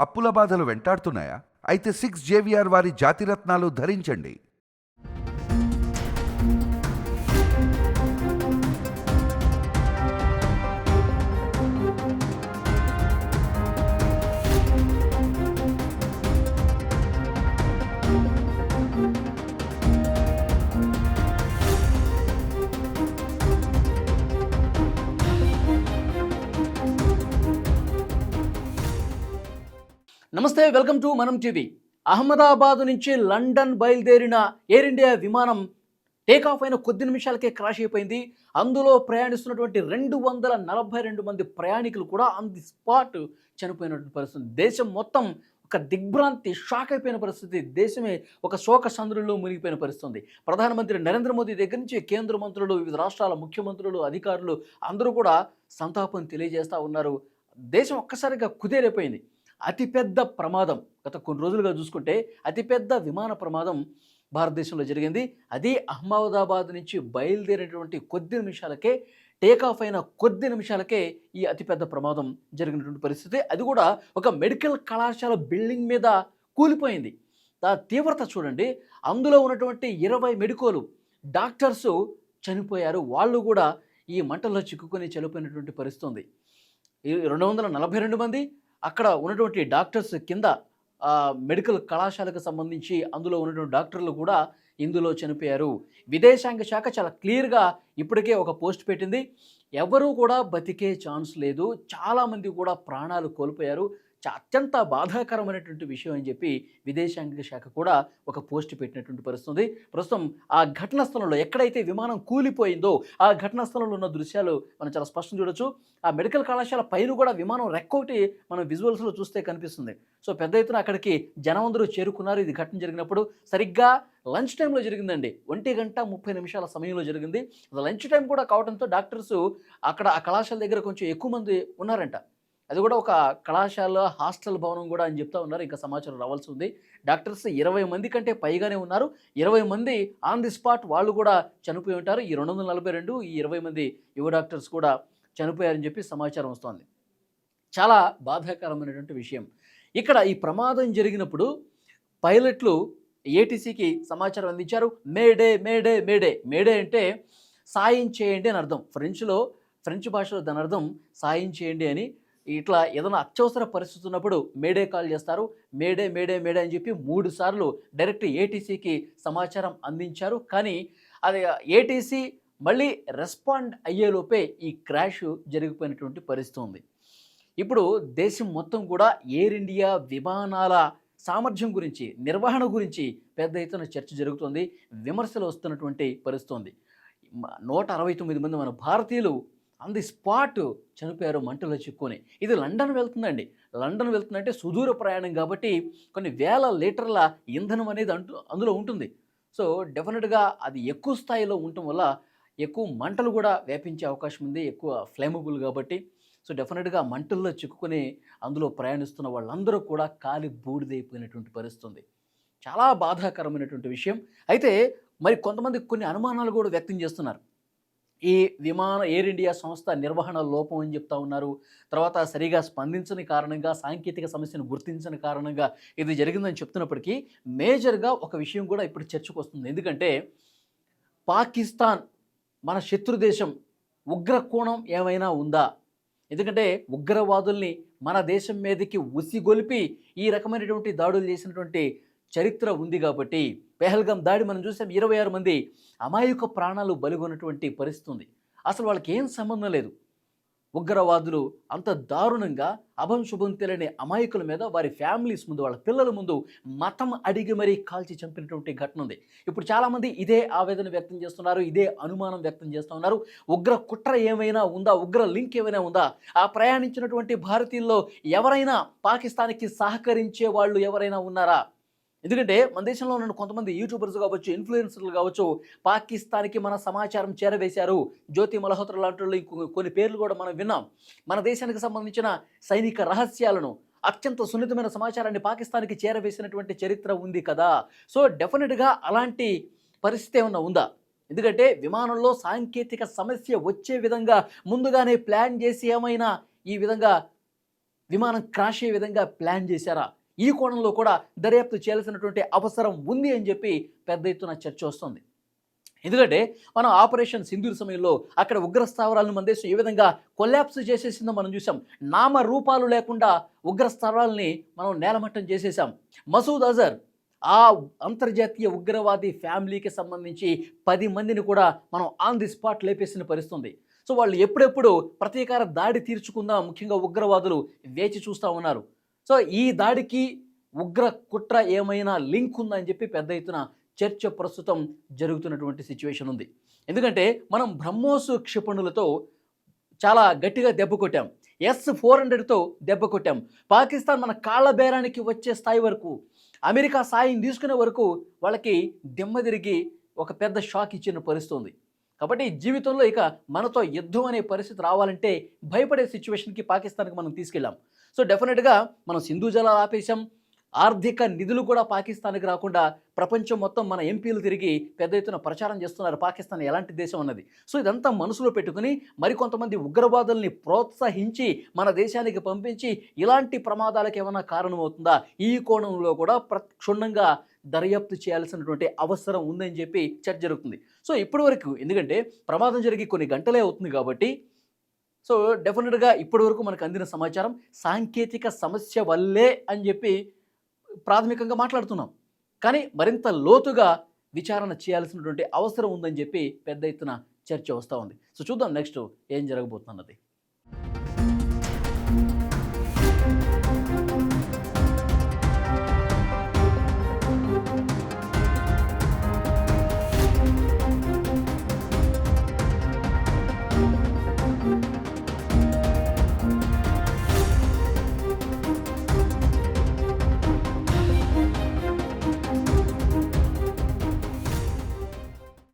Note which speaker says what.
Speaker 1: అప్పుల బాధలు వెంటాడుతున్నాయా? అయితే 6 JVR వారి జాతిరత్నాలు ధరించండి.
Speaker 2: నమస్తే, వెల్కమ్ టు మనం టీవీ. అహ్మదాబాద్ నుంచి లండన్ బయలుదేరిన ఎయిర్ ఇండియా విమానం టేకాఫ్ అయిన కొద్ది నిమిషాలకే క్రాష్ అయిపోయింది. అందులో ప్రయాణిస్తున్నటువంటి 242 మంది ప్రయాణికులు కూడా ఆన్ ది స్పాట్ చనిపోయినటువంటి పరిస్థితి. దేశం మొత్తం ఒక దిగ్భ్రాంతి, షాక్ అయిపోయిన పరిస్థితి. దేశమే ఒక శోక సంద్రంలో మునిగిపోయిన పరిస్థితి. ప్రధానమంత్రి నరేంద్ర మోదీ దగ్గర నుంచి కేంద్ర మంత్రులు, వివిధ రాష్ట్రాల ముఖ్యమంత్రులు, అధికారులు అందరూ కూడా సంతాపం తెలియజేస్తూ ఉన్నారు. దేశం ఒక్కసారిగా కుదేరైపోయింది. అతిపెద్ద ప్రమాదం గత కొన్ని రోజులుగా చూసుకుంటే అతిపెద్ద విమాన ప్రమాదం భారతదేశంలో జరిగింది. అది అహ్మదాబాద్ నుంచి బయలుదేరినటువంటి కొద్ది నిమిషాలకే, టేకాఫ్ అయిన కొద్ది నిమిషాలకే ఈ అతిపెద్ద ప్రమాదం జరిగినటువంటి పరిస్థితి. అది కూడా ఒక మెడికల్ కళాశాల బిల్డింగ్ మీద కూలిపోయింది. ఆ తీవ్రత చూడండి. అందులో ఉన్నటువంటి 20 మెడికోలు డాక్టర్సు చనిపోయారు. వాళ్ళు కూడా ఈ మంటల్లో చిక్కుకొని చనిపోయినటువంటి పరిస్థితి ఉంది. 242 మంది అక్కడ ఉన్నటువంటి డాక్టర్స్ కింద మెడికల్ కళాశాలకు సంబంధించి అందులో ఉన్నటువంటి డాక్టర్లు కూడా ఇందులో చనిపోయారు. విదేశాంగ శాఖ చాలా క్లియర్గా ఇప్పటికే ఒక పోస్ట్ పెట్టింది. ఎవరూ కూడా బతికే ఛాన్స్ లేదు, చాలామంది కూడా ప్రాణాలు కోల్పోయారు, అత్యంత బాధాకరమైనటువంటి విషయం అని చెప్పి విదేశాంగ శాఖ కూడా ఒక పోస్ట్ పెట్టినటువంటి పరిస్థితి. ప్రస్తుతం ఆ ఘటనా స్థలంలో ఎక్కడైతే విమానం కూలిపోయిందో ఆ ఘటనా స్థలంలో ఉన్న దృశ్యాలు మనం చాలా స్పష్టం చూడొచ్చు. ఆ మెడికల్ కళాశాల పైన కూడా విమానం రెక్కొకటి మనం విజువల్స్లో చూస్తే కనిపిస్తుంది. సో పెద్ద ఎత్తున అక్కడికి జనం అందరూ చేరుకున్నారు. ఇది ఘటన జరిగినప్పుడు సరిగ్గా లంచ్ టైంలో జరిగిందండి. 1:30 సమయంలో జరిగింది. లంచ్ టైం కూడా కావడంతో డాక్టర్స్ అక్కడ ఆ కళాశాల దగ్గర కొంచెం ఎక్కువ మంది ఉన్నారంట. అది కూడా ఒక కళాశాల హాస్టల్ భవనం కూడా అని చెప్తా ఉన్నారు. ఇంకా సమాచారం రావాల్సి ఉంది. డాక్టర్స్ 20 మంది కంటే పైగానే ఉన్నారు. 20 మంది ఆన్ ది స్పాట్ వాళ్ళు కూడా చనిపోయి ఉంటారు. ఈ 242 ఈ 20 మంది యువ డాక్టర్స్ కూడా చనిపోయారని చెప్పి సమాచారం వస్తోంది. చాలా బాధాకరమైనటువంటి విషయం. ఇక్కడ ఈ ప్రమాదం జరిగినప్పుడు పైలట్లు ఏటీసీకి సమాచారం అందించారు. May Day May Day May Day. మేడే అంటే సాయం చేయండి అని అర్థం. ఫ్రెంచ్ భాషలో దాని అర్థం సాయం చేయండి అని. ఇట్లా ఏదైనా అత్యవసర పరిస్థితి ఉన్నప్పుడు మేడే కాల్ చేస్తారు. మేడే మేడే మేడే అని చెప్పి 3 సార్లు డైరెక్ట్ ఏటీసీకి సమాచారం అందించారు. కానీ అది ఏటీసీ మళ్ళీ రెస్పాండ్ అయ్యేలోపే ఈ క్రాష్ జరిగిపోయినటువంటి పరిస్థితి ఉంది. ఇప్పుడు దేశం మొత్తం కూడా ఎయిర్ ఇండియా విమానాల సామర్థ్యం గురించి, నిర్వహణ గురించి పెద్ద ఎత్తున చర్చ జరుగుతుంది. విమర్శలు వస్తున్నటువంటి పరిస్థితి ఉంది. 169 మంది మన భారతీయులు ఆన్ ది స్పాట్ చనిపోయారు మంటలో చిక్కుకొని. ఇది లండన్ వెళ్తుందండి. లండన్ వెళ్తుందంటే సుదూర ప్రయాణం కాబట్టి కొన్ని వేల లీటర్ల ఇంధనం అనేది అందులో ఉంటుంది. సో డెఫినెట్గా అది ఎక్కువ స్థాయిలో ఉండటం వల్ల ఎక్కువ మంటలు కూడా వ్యాపించే అవకాశం ఉంది. ఎక్కువ ఫ్లేమబుల్ కాబట్టి. సో డెఫినెట్గా మంటల్లో చిక్కుకొని అందులో ప్రయాణిస్తున్న వాళ్ళందరూ కూడా కాలి బూడిదైపోయినటువంటి పరిస్థితి ఉంది. చాలా బాధాకరమైనటువంటి విషయం. అయితే మరి కొంతమంది కొన్ని అనుమానాలు కూడా వ్యక్తం చేస్తున్నారు. ఈ ఎయిర్ ఇండియా సంస్థ నిర్వహణ లోపం అని చెప్తా ఉన్నారు. తర్వాత సరిగా స్పందించని కారణంగా, సాంకేతిక సమస్యను గుర్తించని కారణంగా ఇది జరిగిందని చెప్తున్నప్పటికీ మేజర్గా ఒక విషయం కూడా ఇప్పుడు చర్చకు వస్తుంది. ఎందుకంటే పాకిస్తాన్ మన శత్రు దేశం, ఉగ్రకోణం ఏమైనా ఉందా? ఎందుకంటే ఉగ్రవాదుల్ని మన దేశం మీదకి ఉసిగొలిపి ఈ రకమైనటువంటి దాడులు చేసినటువంటి చరిత్ర ఉంది కాబట్టి పెహల్గాం దాడి మనం చూసాం. 26 మంది అమాయక ప్రాణాలు బలిగొన్నటువంటి పరిస్థితి ఉంది. అసలు వాళ్ళకి ఏం సంబంధం లేదు. ఉగ్రవాదులు అంత దారుణంగా అభం శుభం తెలియని అమాయకుల మీద, వారి ఫ్యామిలీస్ ముందు, వాళ్ళ పిల్లల ముందు మతం అడిగి మరీ కాల్చి చంపినటువంటి ఘటన ఉంది. ఇప్పుడు చాలామంది ఇదే ఆవేదన వ్యక్తం చేస్తున్నారు, ఇదే అనుమానం వ్యక్తం చేస్తున్నారు. ఉగ్ర కుట్ర ఏమైనా ఉందా? ఉగ్ర లింక్ ఏమైనా ఉందా? ఆ ప్రయాణించినటువంటి భారతీయుల్లో ఎవరైనా పాకిస్తాన్కి సహకరించే వాళ్ళు ఎవరైనా ఉన్నారా? ఎందుకంటే మన దేశంలో ఉన్న కొంతమంది యూట్యూబర్స్ కావచ్చు, ఇన్ఫ్లుయెన్సర్లు కావచ్చు, పాకిస్తాన్కి మన సమాచారం చేరవేశారు. జ్యోతి మల్హోత్రా లాంటి కొన్ని పేర్లు కూడా మనం విన్నాం. మన దేశానికి సంబంధించిన సైనిక రహస్యాలను, అత్యంత సున్నితమైన సమాచారాన్ని పాకిస్తాన్కి చేరవేసినటువంటి చరిత్ర ఉంది కదా. సో డెఫినెట్గా అలాంటి పరిస్థితి ఏమన్నా ఉందా? ఎందుకంటే విమానంలో సాంకేతిక సమస్య వచ్చే విధంగా ముందుగానే ప్లాన్ చేసి ఏమైనా ఈ విధంగా విమానం క్రాష్ అయ్యే విధంగా ప్లాన్ చేశారా? ఈ కోణంలో కూడా దర్యాప్తు చేయాల్సినటువంటి అవసరం ఉంది అని చెప్పి పెద్ద ఎత్తున చర్చ వస్తుంది. ఎందుకంటే మనం ఆపరేషన్ సింధూర్ సమయంలో అక్కడ ఉగ్ర స్థావరాలను మన దేశం ఏ విధంగా కొలాప్స్ చేసేసిందో మనం చూసాం. నామరూపాలు లేకుండా ఉగ్ర స్థావరాలని మనం నేలమట్టం చేసేసాం. మసూద్ అజర్ ఆ అంతర్జాతీయ ఉగ్రవాది ఫ్యామిలీకి సంబంధించి 10 మందిని కూడా మనం ఆన్ ది స్పాట్ లేపేసిన పరిస్థితుంది. సో వాళ్ళు ఎప్పుడెప్పుడు ప్రతీకార దాడి తీర్చుకుందాం ముఖ్యంగా ఉగ్రవాదులు వేచి చూస్తూ ఉన్నారు. సో ఈ దాడికి ఉగ్ర కుట్ర ఏమైనా లింక్ ఉందని చెప్పి పెద్ద ఎత్తున చర్చ ప్రస్తుతం జరుగుతున్నటువంటి సిచ్యువేషన్ ఉంది. ఎందుకంటే మనం బ్రహ్మోస్ క్షిపణులతో చాలా గట్టిగా దెబ్బ కొట్టాం. S-400తో దెబ్బ కొట్టాం. పాకిస్తాన్ మన కాళ్ళ బేరానికి వచ్చే స్థాయి వరకు, అమెరికా సాయం తీసుకునే వరకు వాళ్ళకి దిమ్మ తిరిగి ఒక పెద్ద షాక్ ఇచ్చిన పరిస్థితి ఉంది. కాబట్టి జీవితంలో ఇక మనతో యుద్ధం అనే పరిస్థితి రావాలంటే భయపడే సిచ్యువేషన్కి పాకిస్తాన్కి మనం తీసుకెళ్ళాం. సో డెఫినెట్గా మనం సింధు జలాలు ఆపేశాం. ఆర్థిక నిధులు కూడా పాకిస్తాన్కి రాకుండా ప్రపంచం మొత్తం మన ఎంపీలు తిరిగి పెద్ద ఎత్తున ప్రచారం చేస్తున్నారు పాకిస్తాన్ ఎలాంటి దేశం అన్నది. సో ఇదంతా మనసులో పెట్టుకుని మరికొంతమంది ఉగ్రవాదుల్ని ప్రోత్సహించి మన దేశానికి పంపించి ఇలాంటి ప్రమాదాలకు ఏమైనా కారణమవుతుందా? ఈ కోణంలో కూడా క్షుణ్ణంగా దర్యాప్తు చేయాల్సినటువంటి అవసరం ఉందని చెప్పి చర్చ జరుగుతుంది. సో ఇప్పటి వరకు ఎందుకంటే ప్రమాదం జరిగి కొన్ని గంటలే అవుతుంది కాబట్టి సో డెఫినెట్గా ఇప్పటి వరకు మనకు అందిన సమాచారం సాంకేతిక సమస్య వల్లే అని చెప్పి ప్రాథమికంగా మాట్లాడుతున్నాం. కానీ మరింత లోతుగా విచారణ చేయాల్సినటువంటి అవసరం ఉందని చెప్పి పెద్ద ఎత్తున చర్చ వస్తూ ఉంది. సో చూద్దాం నెక్స్ట్ ఏం జరగబోతున్నది.